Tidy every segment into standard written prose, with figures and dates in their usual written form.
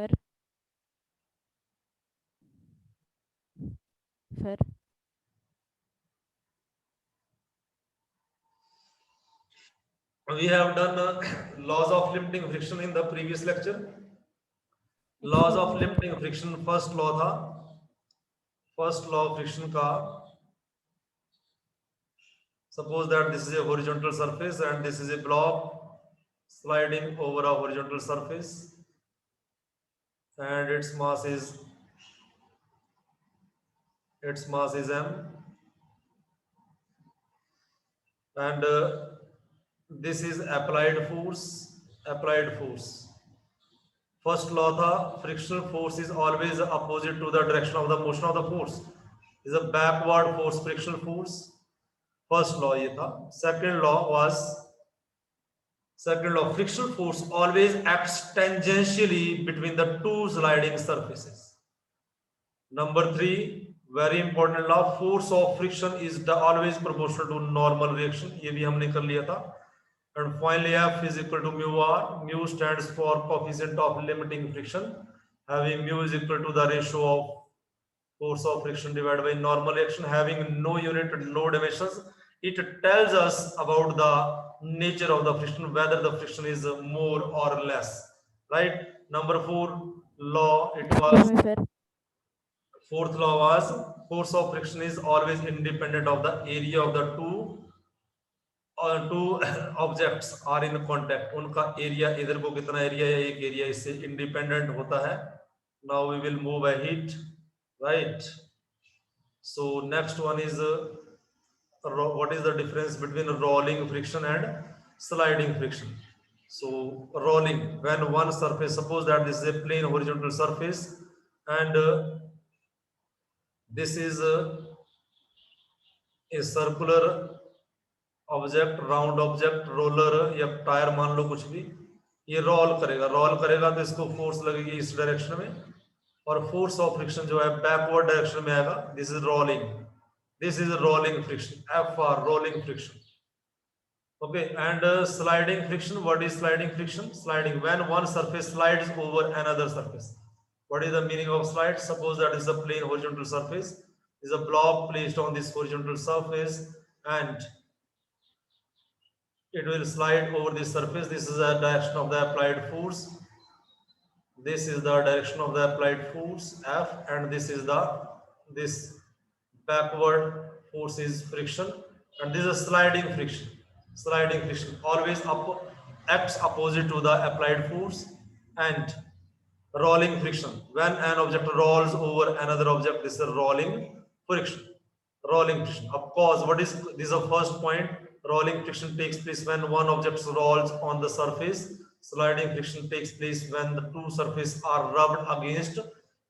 फिर फिर We have done laws of limiting friction in the previous lecture. Laws excuse of me sir. limiting friction, first law था, first law of friction का, suppose that this is a horizontal surface and this is a block sliding over a horizontal surface and its mass is m, and this is applied force. First law tha, frictional force is always opposite to the direction of the motion of the force, is a backward force, frictional force. First law ye tha. Second law, frictional force always acts tangentially between the two sliding surfaces. Number 3, very important law, force of friction is always proportional to normal reaction. ये भी हमने कर लिया था. And finally, F is equal to mu r. Mu stands for coefficient of limiting friction. Having mu is equal to the ratio of force of friction divided by normal reaction. Having no unit, no dimensions, it tells us about the nature of the friction, whether the friction is more or less. Right? Number 4 law, it Excuse was me फिर fourth law was force of friction is always independent of the area of the two objects are in contact. उनका area इधर को कितना area है, एक area इससे independent होता है. Now we will move ahead, right? So next one is what is the difference between rolling friction and sliding friction? So rolling, when one surface, suppose that this is a plain horizontal surface and this is a circular object, round object, roller या tyre मान लो, कुछ भी, ये role करेगा तो इसको force लगेगी इस डायरेक्शन में, और फोर्स ऑफ फ्रिक्शन जो है बैकवर्ड डायरेक्शन में आएगा. This is rolling friction, F R rolling friction. Okay, and sliding friction. What is sliding friction? Sliding, when one surface slides over another surface. What is the meaning of slide? Suppose that is a plain horizontal surface, is a block placed on this horizontal surface and it will slide over this surface. This is the direction of the applied force. This is the direction of the applied force F, and this backward force is friction, and this is sliding friction. Sliding friction always acts opposite to the applied force. And rolling friction, when an object rolls over another object, this is rolling friction. Rolling friction, of course, what is this is the first point. Rolling friction takes place when one object rolls on the surface. Sliding friction takes place when the two surfaces are rubbed against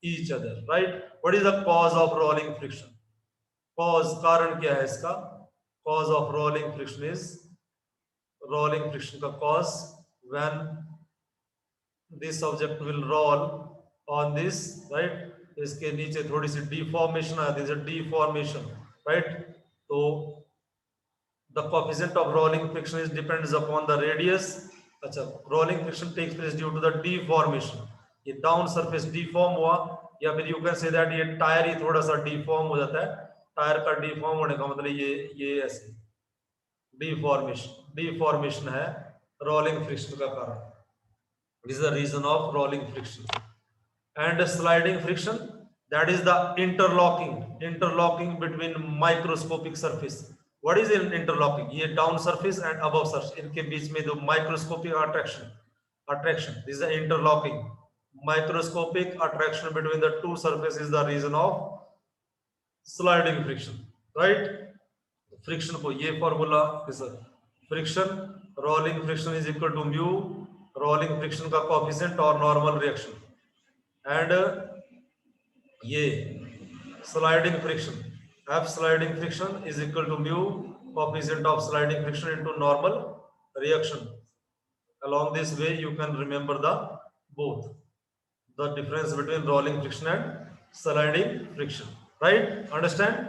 each other, right? What is the cause of rolling friction? Cause, कारण क्या है इसका? Cause of rolling friction is, rolling friction का cause, when this object will roll on this, right? इसके नीचे थोड़ी सी deformation आती है, deformation, right? तो the coefficient of rolling friction is depends upon the radius. अच्छा, rolling friction takes place due to the deformation. ये down surface deform हुआ, या फिर you can say that ये टायर ही थोड़ा सा deform हो जाता है. टायर का deform होने का मतलब ये ऐसे deformation है rolling friction का कारण. This is the reason of rolling friction. And sliding friction, that is the interlocking between microscopic surface. What is interlocking? ये down surface and above surface, इनके बीच में जो microscopic attraction, this is the interlocking. Microscopic attraction between the two surfaces is the reason of sliding friction, right? Friction को ये formula, friction, rolling friction is equal to mu, rolling friction का coefficient और normal reaction, and ये sliding friction, F sliding friction is equal to mu coefficient of sliding friction into normal reaction. Along this way you can remember the difference between rolling friction and sliding friction, right? Understand?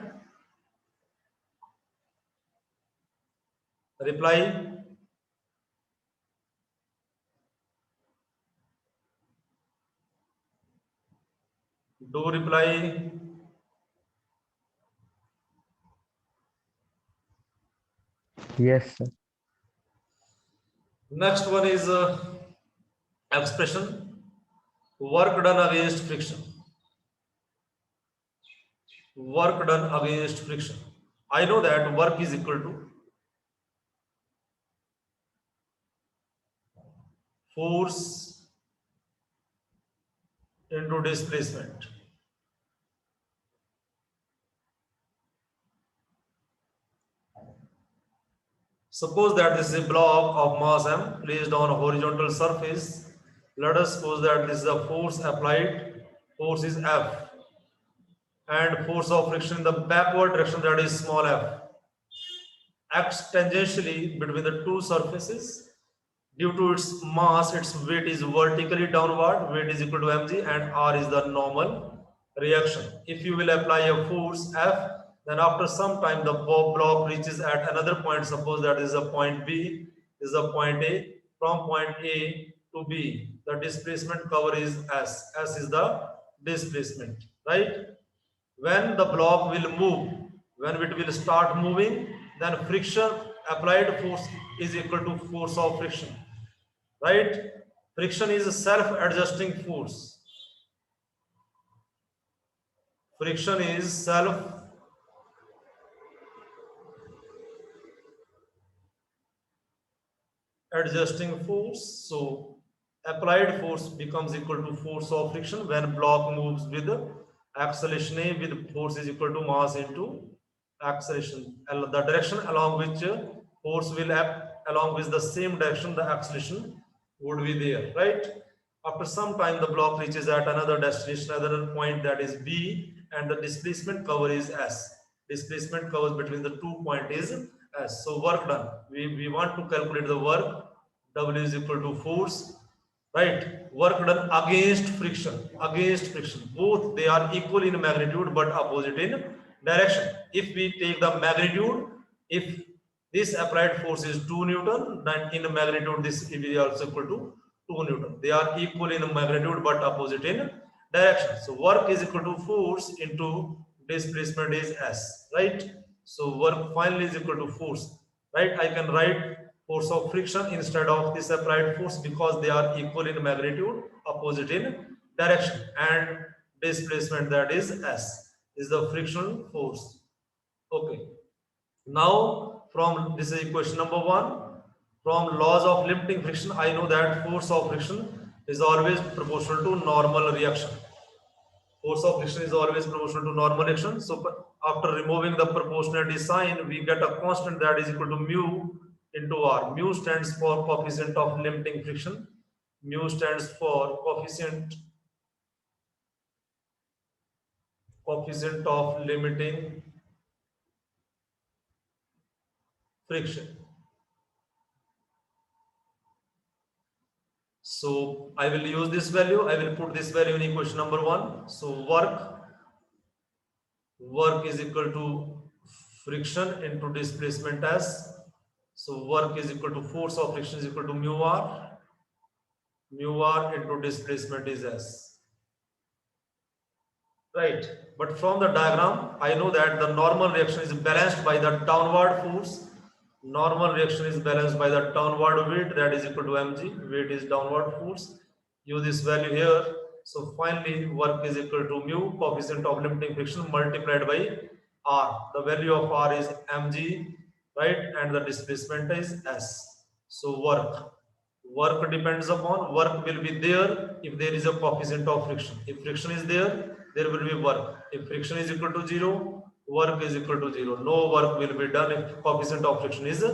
Reply. Do reply. Yes, sir. Next one is expression work done against friction. Work done against friction. I know that work is equal to force into displacement. Suppose that this is a block of mass m placed on a horizontal surface. Let us suppose that this is a force applied. Force is F, and force of friction in the backward direction, that is small f, acts tangentially between the two surfaces. Due to its mass, its weight is vertically downward. Weight is equal to mg, and r is the normal reaction. If you will apply a force F, then after some time the block reaches at another point. Suppose that is a point B, this is a point A. From point A to B, the displacement cover is S. S is the displacement, right? When the block will move, when it will start moving, then friction applied force is equal to force of friction, right? Friction is a self adjusting force. Friction is self adjusting force. So applied force becomes equal to force of friction when block moves with acceleration A, with force is equal to mass into acceleration. The direction along which force will act, along with the same direction the acceleration would be there, right? After some time the block reaches at another destination, another point, that is B, and the displacement cover is S. Displacement covers between the 2 points is S. So work done. We want to calculate the work. W is equal to force, right? Work done against friction. Against friction. Both they are equal in magnitude but opposite in direction. If we take the magnitude, if this applied force is 2 Newton, then in magnitude this is also equal to 2 Newton. They are equal in magnitude but opposite in direction. So work is equal to force into displacement is S, right? So work finally is equal to force, right? I can write force of friction instead of this applied force because they are equal in magnitude, opposite in direction, and displacement, that is S, is the frictional force. Okay. Now, from this is equation number one. From laws of limiting friction, I know that force of friction is always proportional to normal reaction. Force of friction is always proportional to normal reaction. So, after removing the proportionality sign, we get a constant that is equal to mu into r. Mu stands for coefficient of limiting friction. Mu stands for coefficient of limiting friction. So I will use this value. I will put this value in equation number one. So work is equal to friction into displacement S. So work is equal to force of friction is equal to mu r into displacement is S. Right. But from the diagram, I know that the normal reaction is balanced by the downward force. Normal reaction is balanced by the downward weight, that is equal to mg. Weight is downward force. Use this value here. So finally, work is equal to mu, coefficient of limiting friction, multiplied by r. The value of r is mg, right? And the displacement is s. So work depends upon, work will be there if there is a coefficient of friction. If friction is there will be work. If friction is equal to 0, work is equal to 0. No work will be done if coefficient of friction is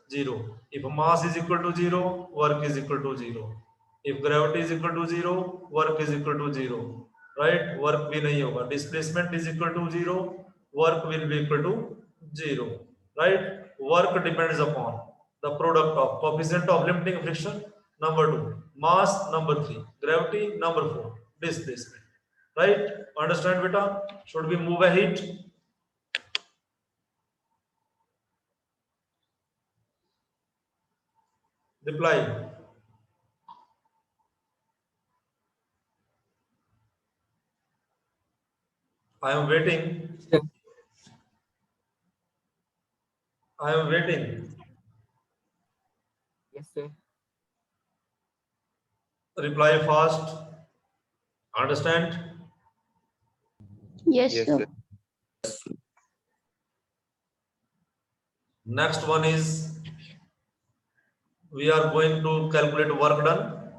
0. If mass is equal to 0, work is equal to 0. If gravity is equal to 0, work is equal to 0. Right? Work भी नहीं होगा. Displacement is equal to 0, work will be equal to 0. Right? Work depends upon the product of coefficient of limiting friction, number 2, mass, number 3, gravity, number 4, displacement. Right? Understand, beta? Should we move ahead? Reply. I am waiting. I am waiting. Yes, sir. Reply fast. Understand? Yes, Yes, sir. sir. Next one is we are going to calculate work done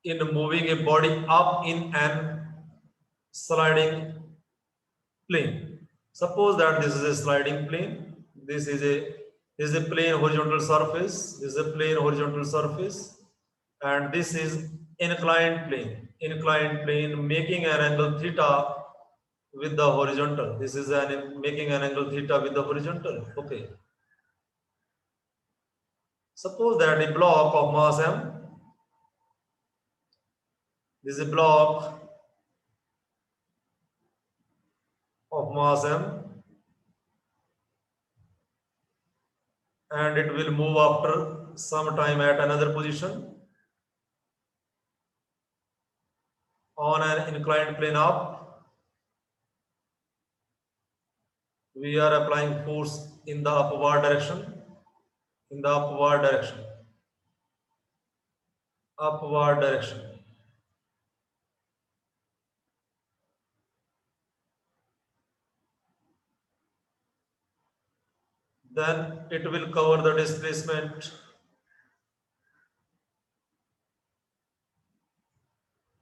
in moving a body up in an sliding plane. Suppose that this is a sliding plane. This is a plane horizontal surface. This is a plane horizontal surface, and this is inclined plane. Inclined plane making an angle theta with the horizontal. This is making an angle theta with the horizontal. Okay. Suppose that a block of mass m. This is a block of mass m, and it will move after some time at another position on an inclined plane up. We are applying force in the upward direction. In the upward direction. Upward direction. Then it will cover the displacement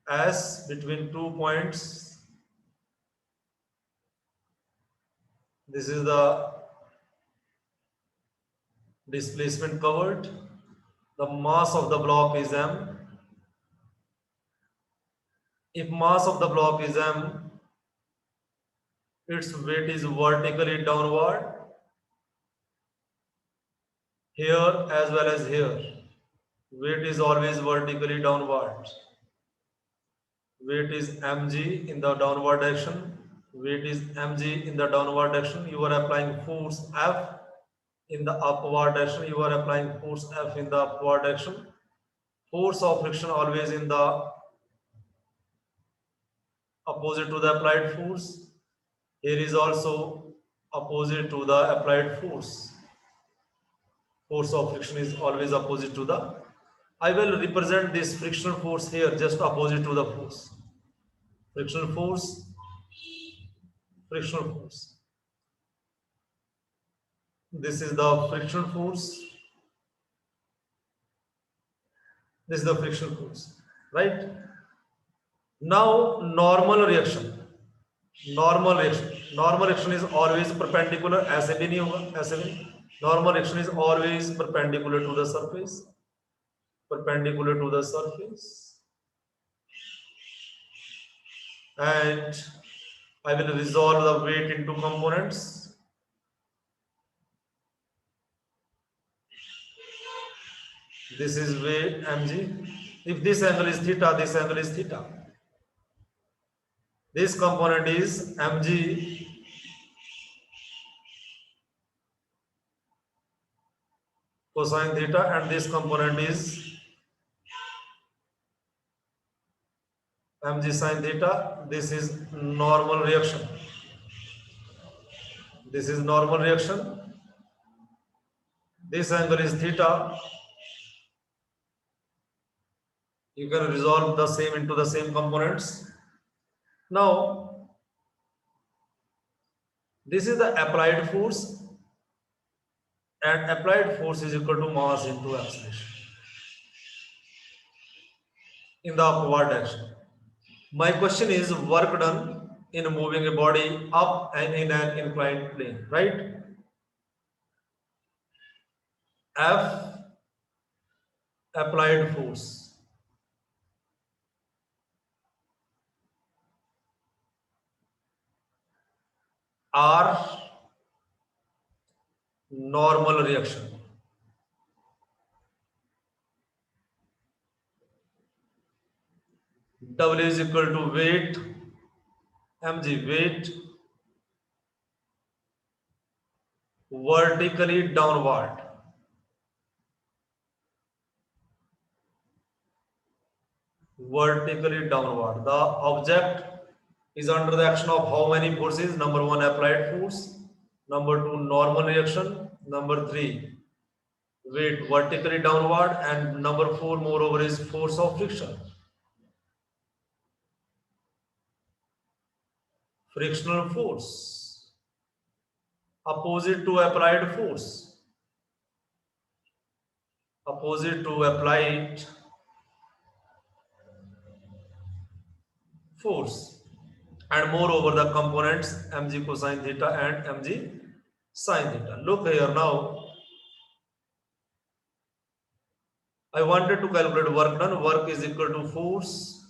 as between 2 points. This is the displacement covered. The mass of the block is m. If mass of the block is m, its weight is vertically downward here as well as here. Weight is always vertically downward. Weight is mg in the downward direction. Weight is mg in the downward direction. You are applying force F in the upward direction. You are applying force F in the upward direction. Force of friction always in the opposite to the applied force. Here is also opposite to the applied force. Force of friction is always opposite to the. I will represent this frictional force here just opposite to the force. Frictional force, frictional force. This is the frictional force. This is the frictional force, right? Now, normal reaction. Normal reaction. Normal reaction is always perpendicular. ऐसे भी नहीं होगा, ऐसे भी नहीं. Normal reaction is always perpendicular to the surface. Perpendicular to the surface. And I will resolve the weight into components. This is weight mg. If this angle is theta, this angle is theta. This component is mg cosine theta, and this component is mg sin theta. This is normal reaction. This is normal reaction. This angle is theta. You can resolve the same into the same components. Now, this is the applied force, and applied force is equal to mass into acceleration in the upward direction. My question is work done in moving a body up and in an inclined plane, right? F applied force. R normal reaction. W is equal to weight, mg weight vertically downward. Vertically downward. The object is under the action of how many forces? Number 1, applied force. Number 2, normal reaction. Number 3, weight vertically downward. And number 4, moreover, is force of friction. Frictional force. Opposite to applied force. Opposite to applied force. And moreover, the components mg cosine theta and mg sine theta. Look here now. I wanted to calculate work done. Work is equal to force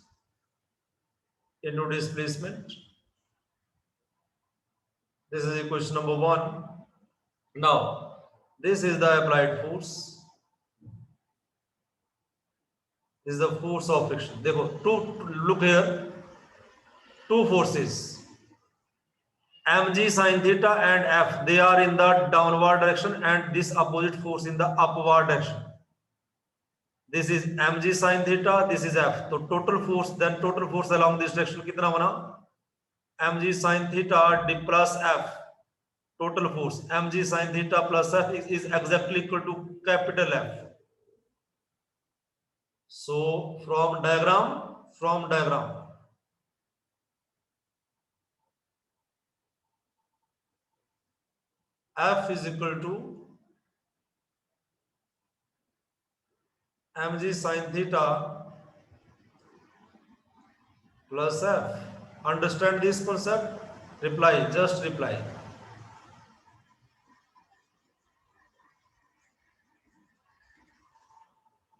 into displacement. This is equation number 1. Now, this is the applied force. This is the force of friction. Look here, two forces, mg sine theta and f. They are in the downward direction, and this opposite force in the upward direction. This is mg sine theta. This is f. So total force along this direction कितना बना? mg sine theta d plus f. Total force mg sine theta plus f is exactly equal to capital F. So from diagram, F is equal to mg sine theta plus F. Understand this concept? Reply, just reply.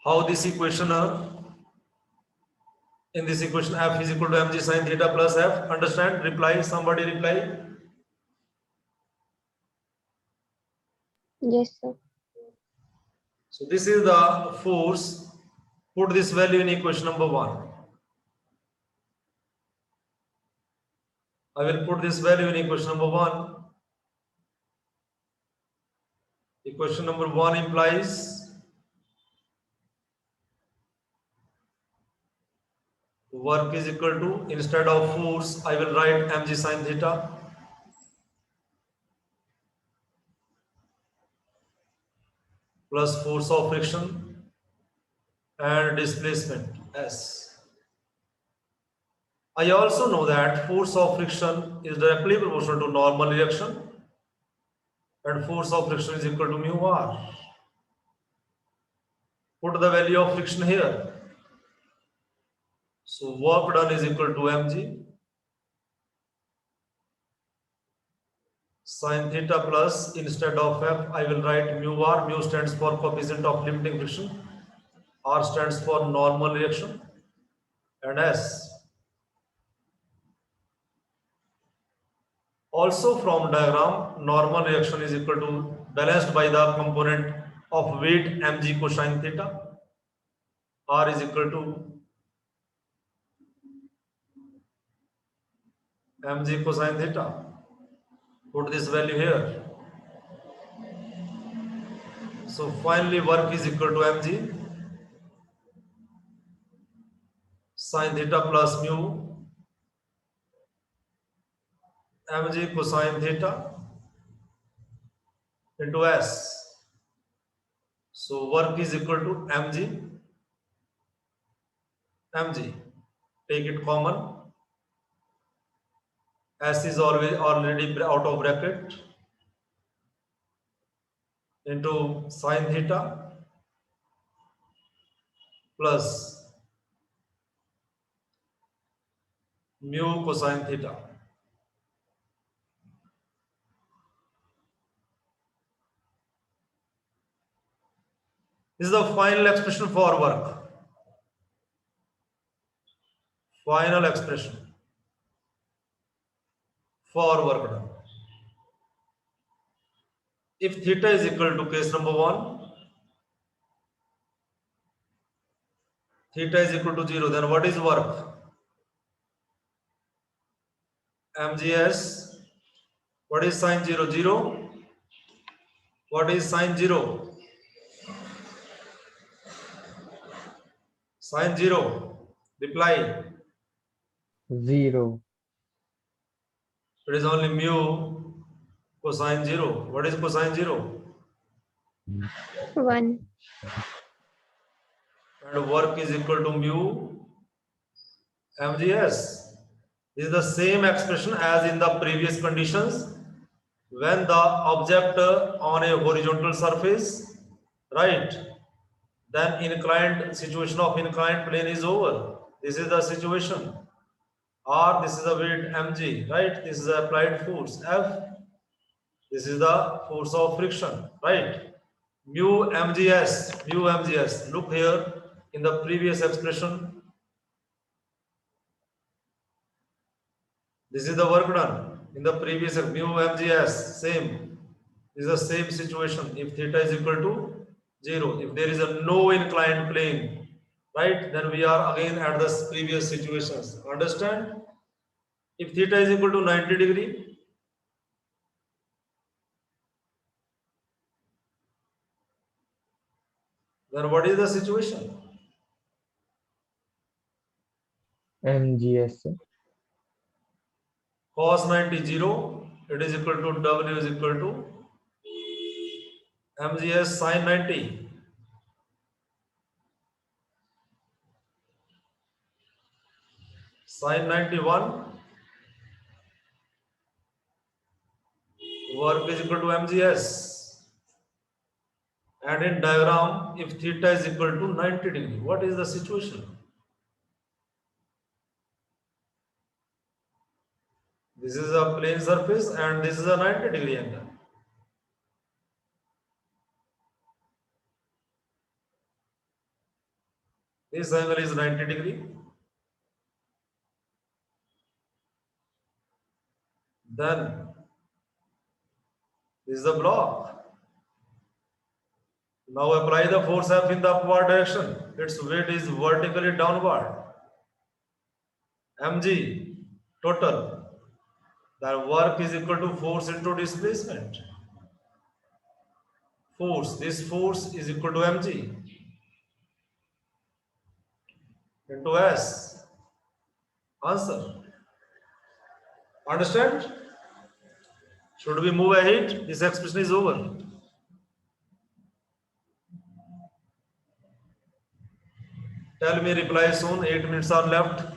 How this equation in this equation F is equal to mg sine theta plus F. Understand? Reply. Somebody reply. Yes, sir. So this is the force. Put this value in equation number 1. I will put this value in equation number 1. Equation number 1 implies work is equal to, instead of force, I will write mg sine theta plus force of friction and displacement S. I also know that force of friction is directly proportional to normal reaction, and force of friction is equal to mu r. Put the value of friction here. So work done is equal to mg sine theta plus, instead of f, I will write mu r. Mu stands for coefficient of limiting friction, r stands for normal reaction, and S. Also from diagram, normal reaction is equal to, balanced by the component of weight mg cosine theta. R is equal to mg cosine theta. Put this value here. So finally work is equal to mg sine theta plus mu mg cosine theta into S. So work is equal to mg. Take it common. S is already out of bracket into sine theta plus mu cosine theta. This is the final expression for work. Final expression for work done. If theta is equal to case number 1, theta is equal to 0, then what is work? mgs. What is sine 0? 0. What is sine 0? Sine 0. Reply. 0. It is only mu cosine 0. What is cosine 0? 1. And work is equal to mu mgs. This is the same expression as in the previous conditions. When the object on a horizontal surface, right, then inclined situation of inclined plane is over. This is the situation. Or this is the weight mg, right? This is the applied force F. This is the force of friction, right? Mu mgs, mu mgs. Look here in the previous expression. This is the work done in the previous mu mgs. Same. This is the same situation. If theta is equal to 0, if there is a no inclined plane, right? Then we are again at the previous situations. Understand? If theta is equal to 90 degree, then what is the situation? MGS. Cos 90 0, it is equal to W is equal to mgs sin 90. Sin 91, work is equal to mgs. And in diagram, if theta is equal to 90 degree, what is the situation? This is a plane surface and this is a 90 degree angle. This angle is 90 degree. Then this is the block. Now apply the force F in the upward direction. Its weight is vertically downward. mg total. That work is equal to force into displacement. Force. This force is equal to mg into s. Answer. Understand? Should we move ahead? This expression is over. Tell me reply soon. 8 minutes are left.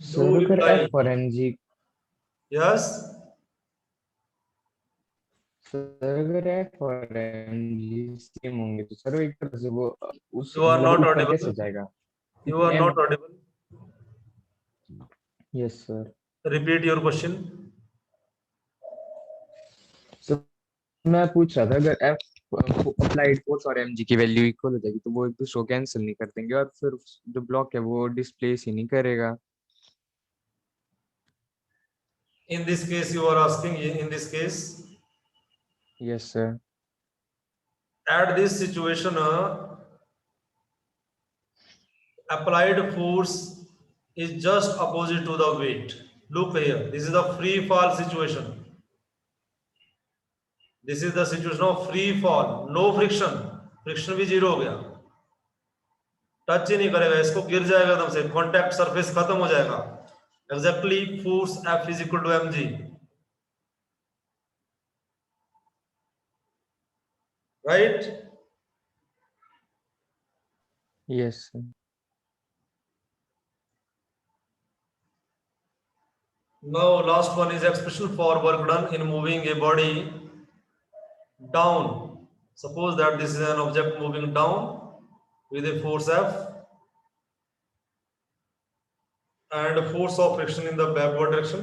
Sir Do अगर reply. F और mg Yes. Sir अगर F और mg same होंगे तो sir एक तरह से वो उस You are मतलब not ऊपर कैसे audible. जाएगा You क्योंकि are m not audible. Yes sir Repeat your question. Sir मैं पूछ रहा था अगर F अप्लाइड फोर्स और mg की वैल्यू इक्वल हो जाएगी तो वो एक दूसरे को कैंसिल नहीं कर देंगे और फिर जो ब्लॉक है वो डिस्प्लेस ही नहीं करेगा In this case, you are asking. In this case, yes sir at this situation, applied force is just opposite to the weight. Look here. This is the free fall situation. This is the situation of free fall. No friction. Friction भी zero हो गया. Touch ही नहीं करेगा इसको, गिर जाएगा एकदम से. कॉन्टैक्ट सरफेस खत्म हो जाएगा. Exactly, force F is equal to mg. Right? Yes sir Now, last one is expression for work done in moving a body down. Suppose that this is an object moving down with a force F and force of friction in the backward direction.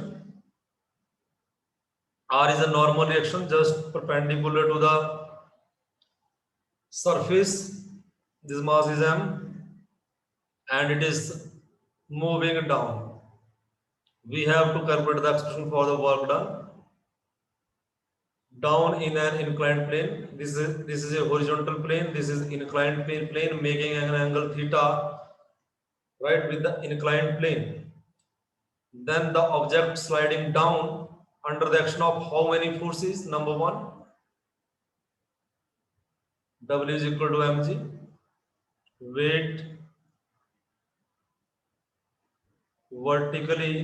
R is a normal reaction just perpendicular to the surface. This mass is m and it is moving down. We have to calculate the expression for the work done. Down in an inclined plane. This is a horizontal plane. This is inclined plane making an angle theta, right, with the inclined plane. Then the object sliding down under the action of how many forces? Number one, W is equal to mg. Weight vertically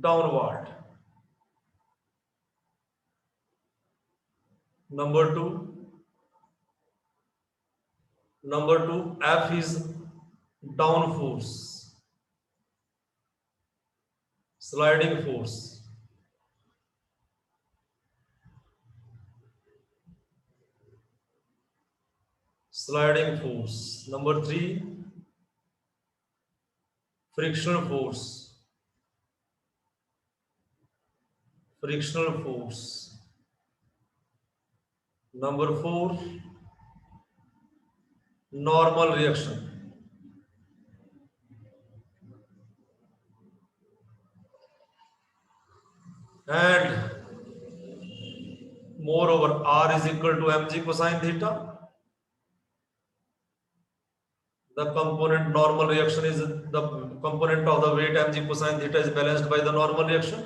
downward. Number two, F is down force, sliding force. Sliding force. Number three, frictional force. Frictional force. Number four, normal reaction. And moreover, R is equal to mg cosine theta. The component normal reaction is the component of the weight mg cosine theta is balanced by the normal reaction.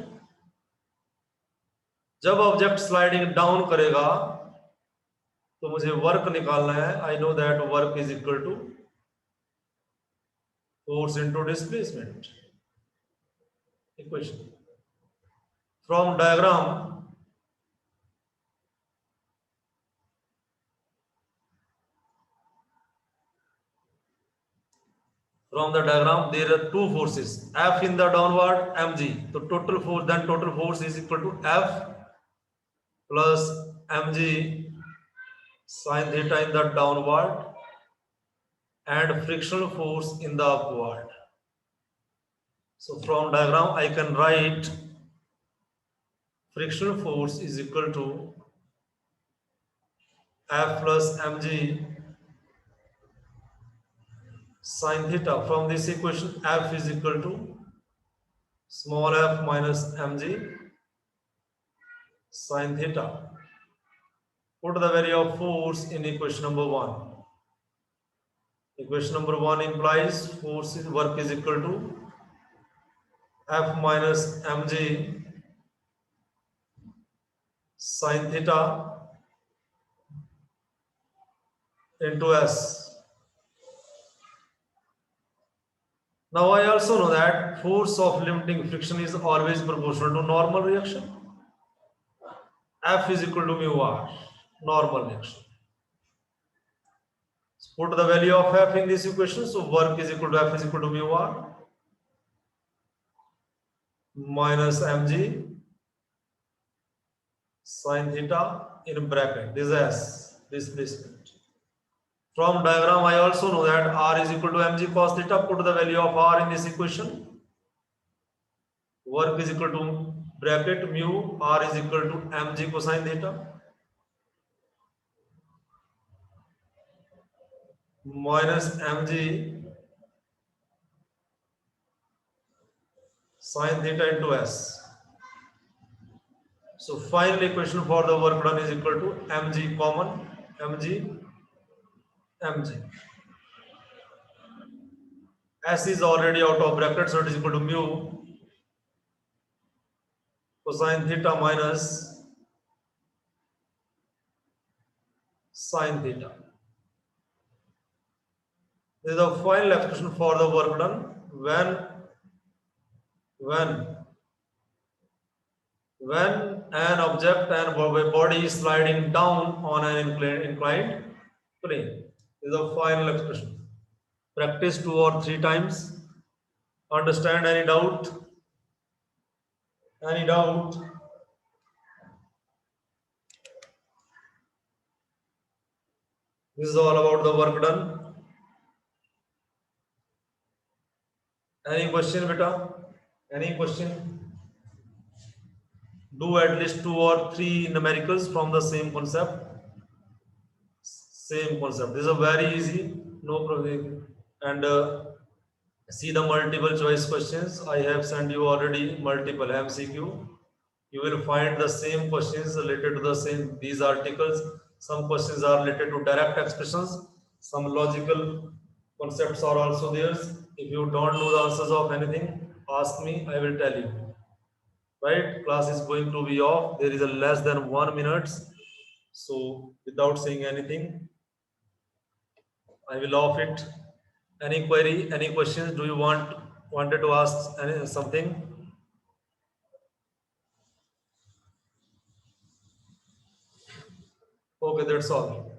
जब object sliding down करेगा तो मुझे work निकालना है. I know that work is equal to force into displacement equation. From diagram, there are two forces, F in the downward, mg. So total force is equal to F plus mg sin theta in the downward and frictional force in the upward. So from diagram I can write frictional force is equal to F plus mg sin theta. From this equation, F is equal to small f minus mg sin theta. Put the value of force in equation number 1. Equation number 1 implies work is equal to F minus mg sin theta into S. Now I also know that force of limiting friction is always proportional to normal reaction. F is equal to mu r, normal reaction. So put the value of F in this equation. So work is equal to F is equal to mu r minus mg sin theta in bracket. This is S, displacement. From diagram, I also know that R is equal to mg cos theta. Put the value of R in this equation. Work is equal to bracket mu R is equal to mg cosine theta minus mg sin theta into S. So final equation for the work done is equal to mg common, mg. S is already out of bracket, so it is equal to mu cosine theta minus sin theta. This is the final expression for the work done when an object and body is sliding down on an inclined plane. This is the final expression. Practice 2 or 3 times. Understand any doubt? Any doubt? This is all about the work done. Any question, beta? Any question? Do at least 2 or 3 numericals from the same concept. Same concept. This is a very easy, no problem. And see the multiple choice questions. I have sent you already multiple MCQ. You will find the same questions related to the same these articles. Some questions are related to direct expressions. Some logical concepts are also there. If you don't know the answers of anything, ask me. I will tell you. Right? Class is going to be off. There is a less than 1 minute. So without saying anything, I will off it. Any query, any questions? Do you wanted to ask something? Okay, that's all.